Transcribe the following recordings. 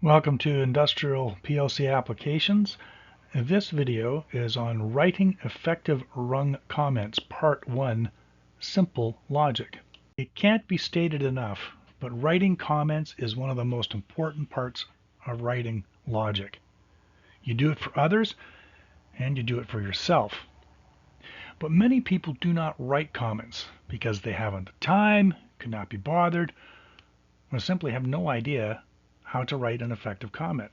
Welcome to Industrial PLC Applications. This video is on writing effective rung comments, Part 1, Simple Logic. It can't be stated enough, but writing comments is one of the most important parts of writing logic. You do it for others, and you do it for yourself. But many people do not write comments because they haven't the time, could not be bothered, or simply have no idea how to write an effective comment.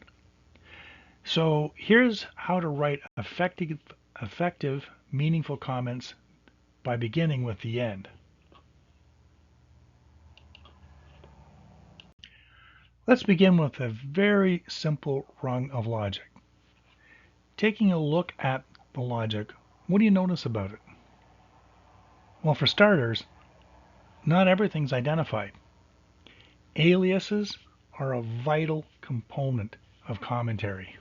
So here's how to write effective, meaningful comments by beginning with the end. Let's begin with a very simple rung of logic. Taking a look at the logic, what do you notice about it? Well, for starters, not everything's identified. Aliases are a vital component of commentary.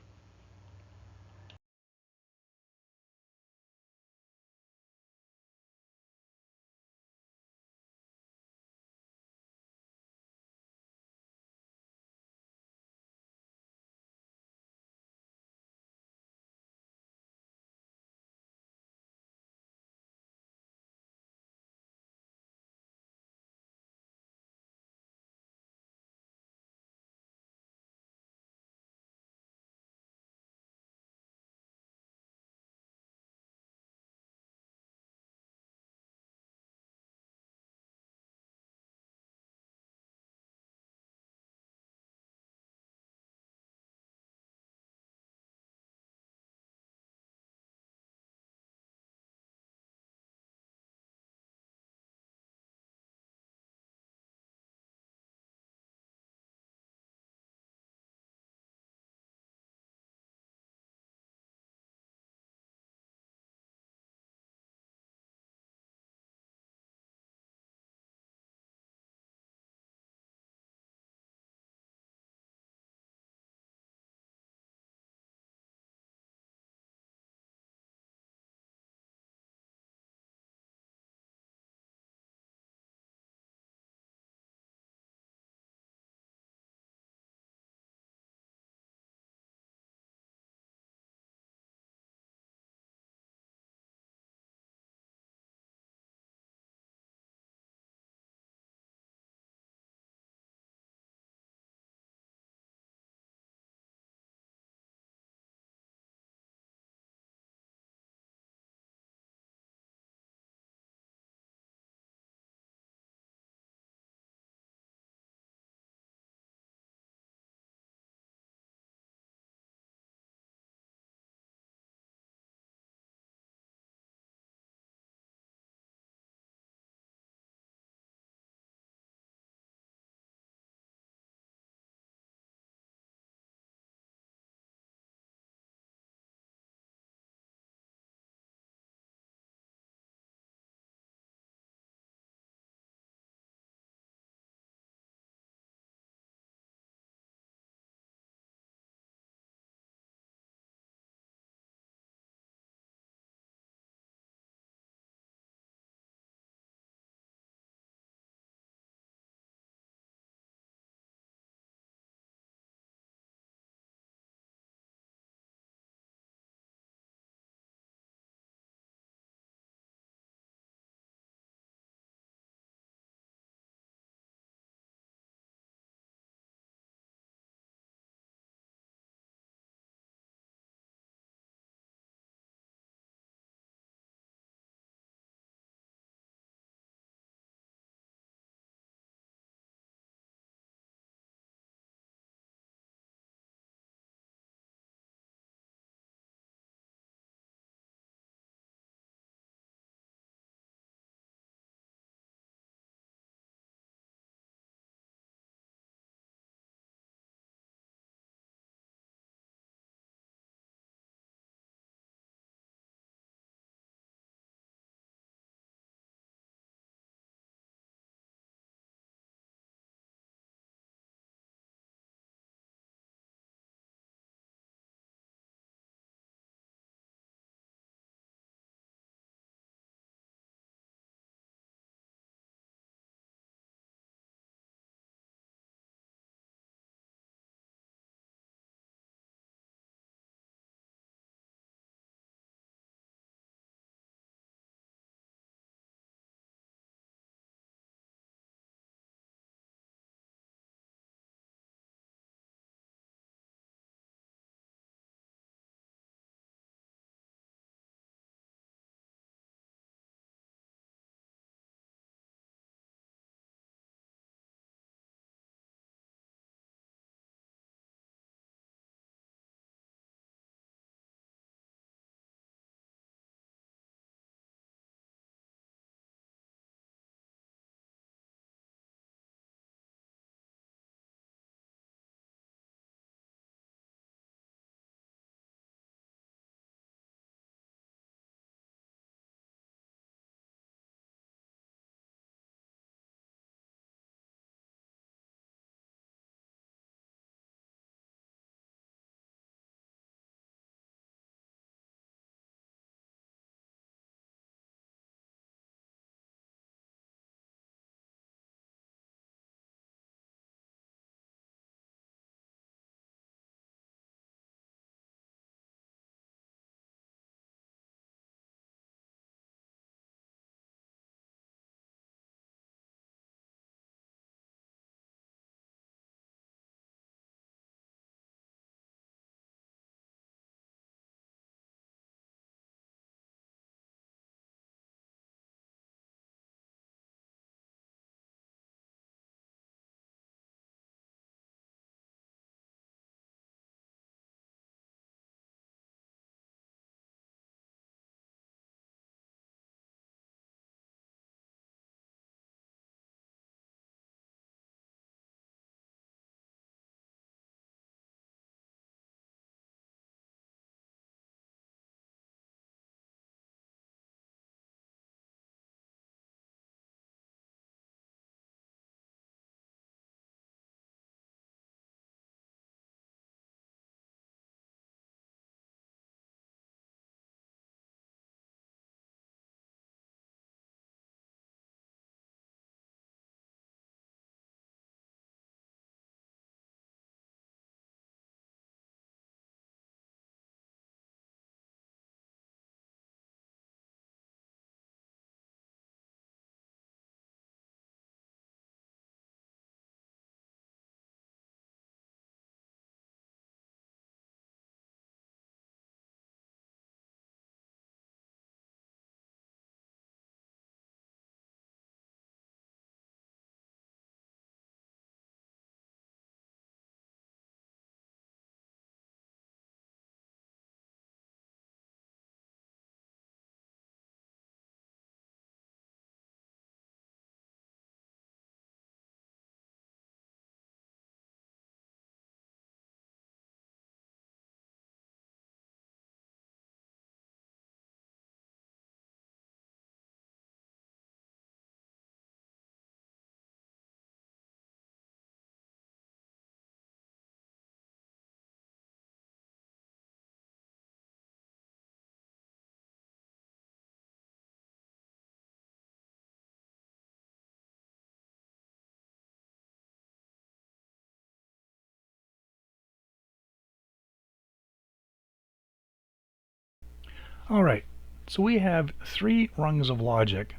Alright, so we have three rungs of logic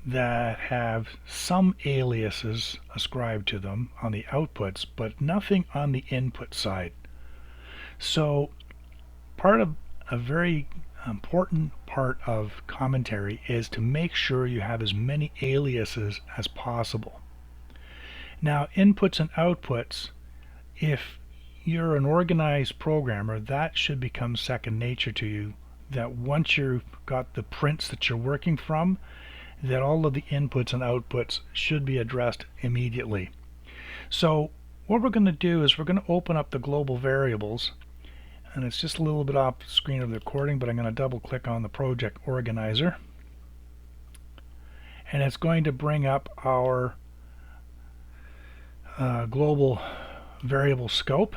that have some aliases ascribed to them on the outputs, but nothing on the input side. So part of a very important part of commentary is to make sure you have as many aliases as possible. Now, inputs and outputs, if you're an organized programmer, that should become second nature to you, that once you've got the prints that you're working from, that all of the inputs and outputs should be addressed immediately. So what we're going to do is we're going to open up the global variables, and it's just a little bit off the screen of the recording, but I'm going to double click on the project organizer, and it's going to bring up our global variable scope.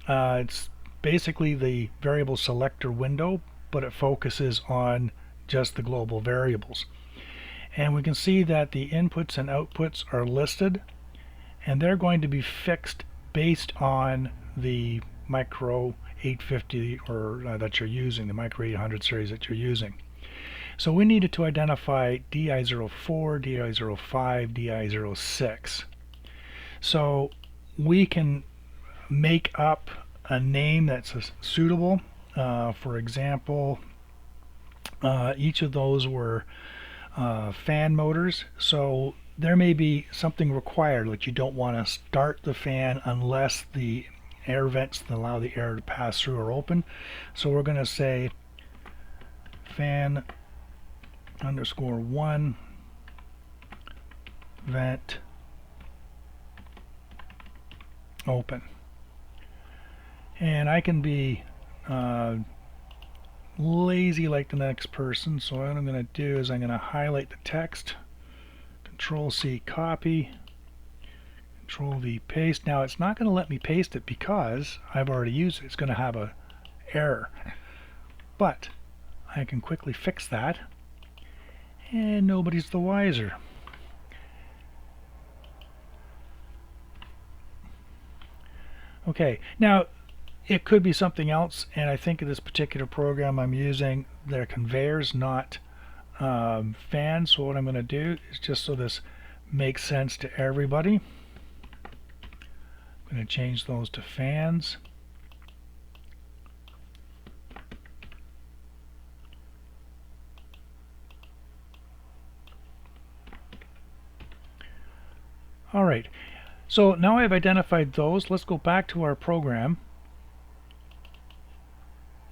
It's basically the variable selector window, but it focuses on just the global variables. And we can see that the inputs and outputs are listed, and they're going to be fixed based on the micro 850 or that you're using, the micro 800 series that you're using. So we needed to identify DI04, DI05, DI06. So we can make up a name that's suitable. For example, each of those were fan motors, so there may be something required, like you don't want to start the fan unless the air vents that allow the air to pass through are open. So we're going to say fan underscore 1 vent open. And I can be lazy like the next person, so what I'm going to do is I'm going to highlight the text, Control C copy, Control V paste. Now it's not going to let me paste it because I've already used it. It's going to have a error, but I can quickly fix that and nobody's the wiser. Okay, now it could be something else, and I think in this particular program I'm using, they're conveyors, not fans. So what I'm going to do is, just so this makes sense to everybody, I'm going to change those to fans. Alright, so now I've identified those. Let's go back to our program.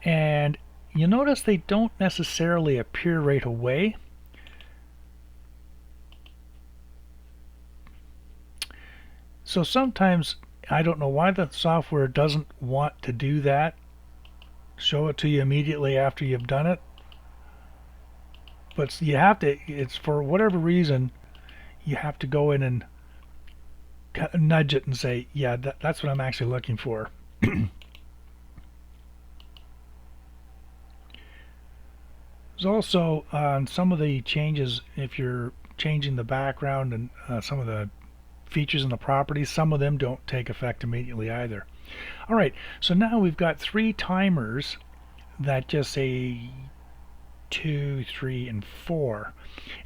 And you notice they don't necessarily appear right away. So sometimes, I don't know why the software doesn't want to do that, show it to you immediately after you've done it. But you have to, it's for whatever reason, you have to go in and nudge it and say, yeah, that's what I'm actually looking for. There's also on some of the changes, if you're changing the background and some of the features in the properties, some of them don't take effect immediately either. Alright, so now we've got three timers that just say 2, 3, and 4.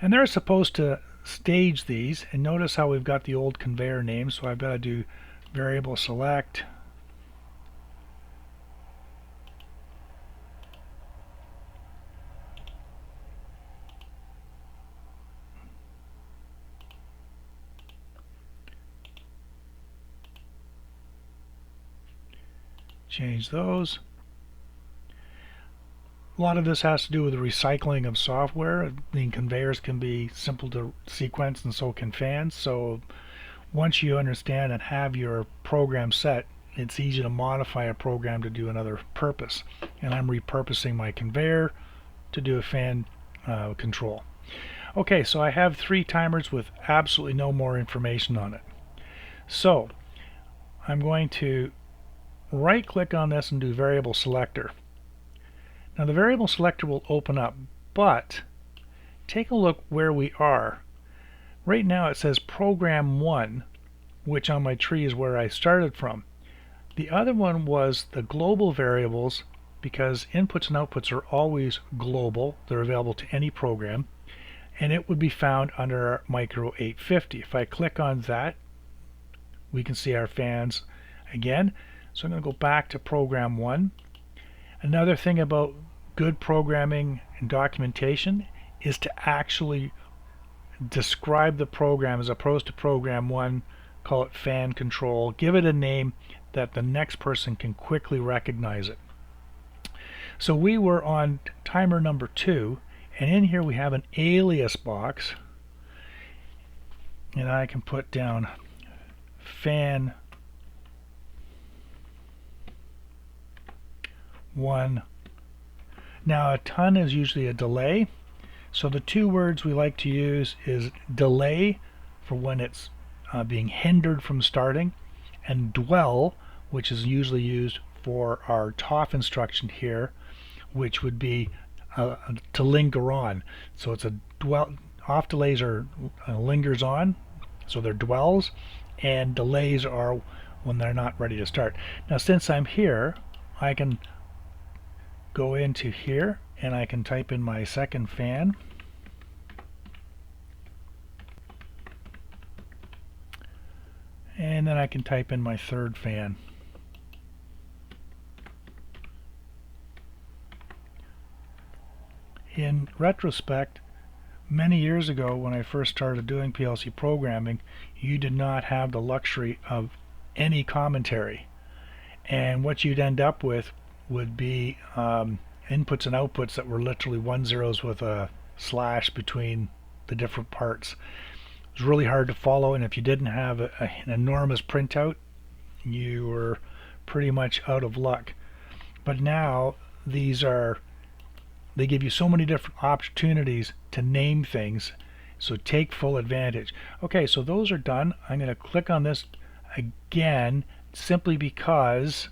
And they're supposed to stage these, and notice how we've got the old conveyor name, so I've got to do variable select, change those. A lot of this has to do with the recycling of software. The conveyors can be simple to sequence, and so can fans. So once you understand and have your program set, it's easy to modify a program to do another purpose. And I'm repurposing my conveyor to do a fan control. Okay, so I have three timers with absolutely no more information on it. So I'm going to right click on this and do variable selector. Now the variable selector will open up, but take a look where we are. Right now it says program 1, which on my tree is where I started from. The other one was the global variables because inputs and outputs are always global. They're available to any program, and it would be found under our Micro 850. If I click on that, we can see our fans again. So I'm going to go back to program 1. Another thing about good programming and documentation is to actually describe the program as opposed to program 1. Call it fan control. Give it a name that the next person can quickly recognize it. So we were on timer number 2, and in here we have an alias box, and I can put down fan 1. Now a ton is usually a delay, so the two words we like to use is delay for when it's being hindered from starting, and dwell, which is usually used for our TOF instruction here, which would be to linger on. So it's a dwell. Off delays are lingers on, so they're dwells, and delays are when they're not ready to start. Now since I'm here, I can go into here and I can type in my second fan. And then I can type in my third fan. In retrospect, many years ago when I first started doing PLC programming, you did not have the luxury of any commentary. And what you'd end up with would be inputs and outputs that were literally 1 zeros with a slash between the different parts. It was really hard to follow, and if you didn't have an enormous printout, you were pretty much out of luck. But now they give you so many different opportunities to name things, so take full advantage. Okay, so those are done. I'm going to click on this again simply because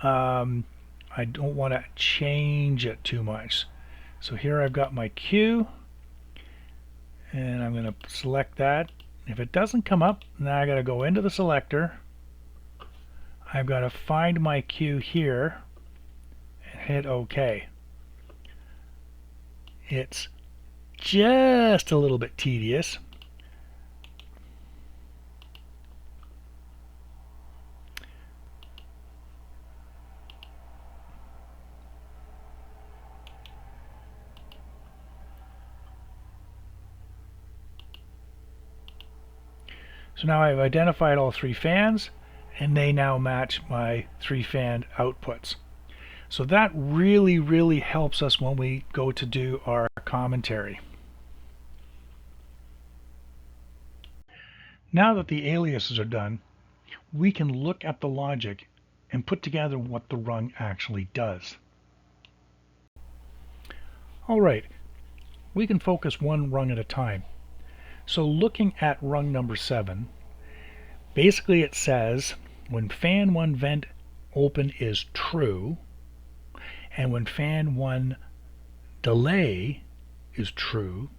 I don't want to change it too much. So here I've got my cue, and I'm going to select that. If it doesn't come up, now I got to go into the selector. I've got to find my cue here and hit OK. It's just a little bit tedious. So now I've identified all 3 fans, and they now match my 3 fan outputs. So that really helps us when we go to do our commentary. Now that the aliases are done, we can look at the logic and put together what the rung actually does. Alright, we can focus one rung at a time. So looking at rung number 7, basically it says when fan 1 vent open is true, and when fan 1 delay is true,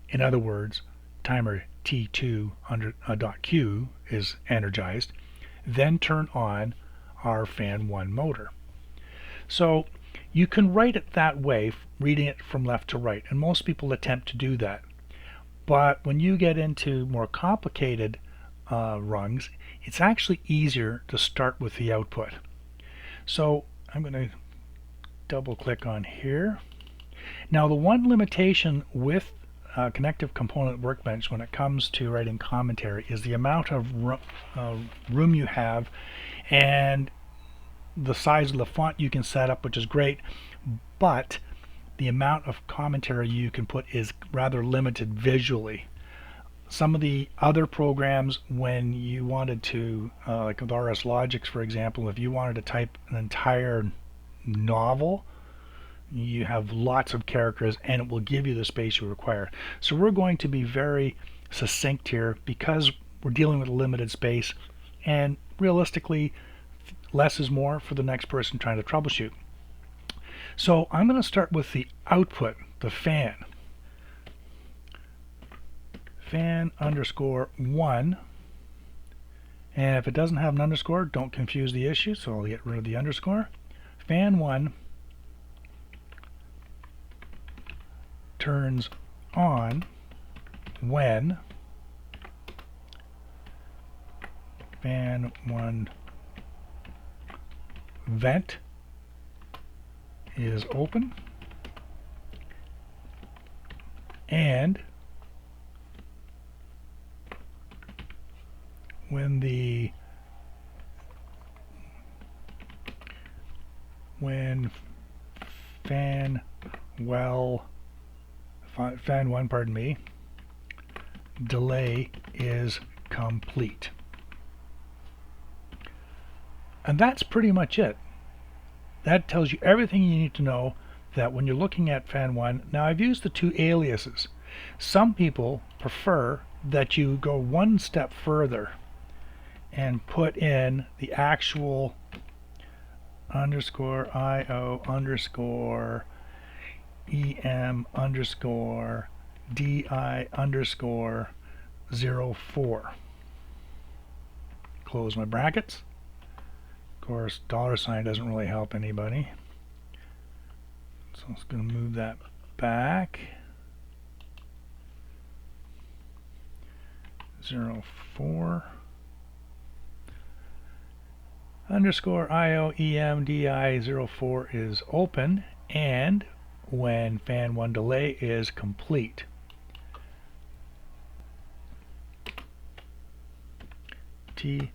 in other words, timer T2.Q is energized, then turn on our fan 1 motor. So you can write it that way, reading it from left to right, and most people attempt to do that. But when you get into more complicated rungs, it's actually easier to start with the output. So I'm going to double click on here. Now the one limitation with Connective Component Workbench when it comes to writing commentary is the amount of room you have and the size of the font you can set up, which is great, but the amount of commentary you can put is rather limited visually. Some of the other programs, when you wanted to, like with RS Logix for example, if you wanted to type an entire novel, you have lots of characters and it will give you the space you require. So we're going to be very succinct here because we're dealing with a limited space, and realistically less is more for the next person trying to troubleshoot. So I'm going to start with the output, the fan. Fan underscore 1, and if it doesn't have an underscore, don't confuse the issue, so I'll get rid of the underscore. Fan 1 turns on when fan 1 vent is open and when fan 1, pardon me, delay is complete. And that's pretty much it. That tells you everything you need to know that when you're looking at fan 1. Now I've used the 2 aliases. Some people prefer that you go one step further and put in the actual _IO _EM DI _04. Close my brackets. Of course, $sign doesn't really help anybody. So I'm just going to move that back. 04 _IO EM DI 04 is open, and when fan 1 delay is complete. TO,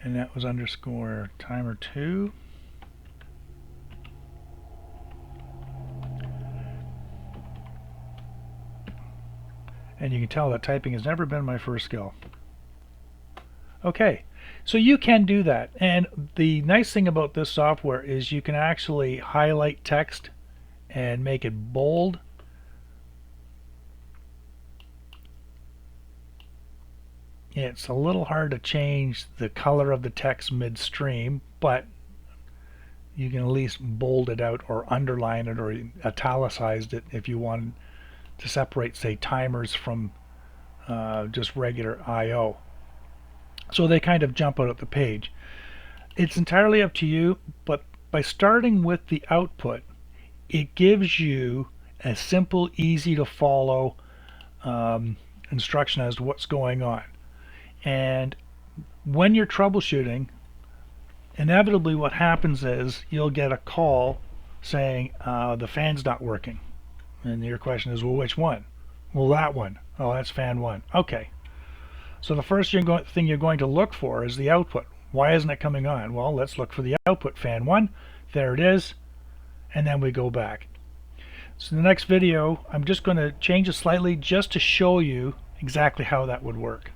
and that was _timer 2. And you can tell that typing has never been my first skill. Okay, so you can do that, and the nice thing about this software is you can actually highlight text and make it bold. It's a little hard to change the color of the text midstream, but you can at least bold it out or underline it or italicized it if you wanted to separate, say, timers from just regular I/O. So they kind of jump out of the page. It's entirely up to you, but by starting with the output, it gives you a simple, easy to follow instruction as to what's going on. And when you're troubleshooting, inevitably what happens is you'll get a call saying the fan's not working. And your question is, well, which one? Well, that one. Oh, that's fan 1. Okay. So the first thing you're going to look for is the output. Why isn't it coming on? Well, let's look for the output, fan 1. There it is. And then we go back. So in the next video, I'm just going to change it slightly just to show you exactly how that would work.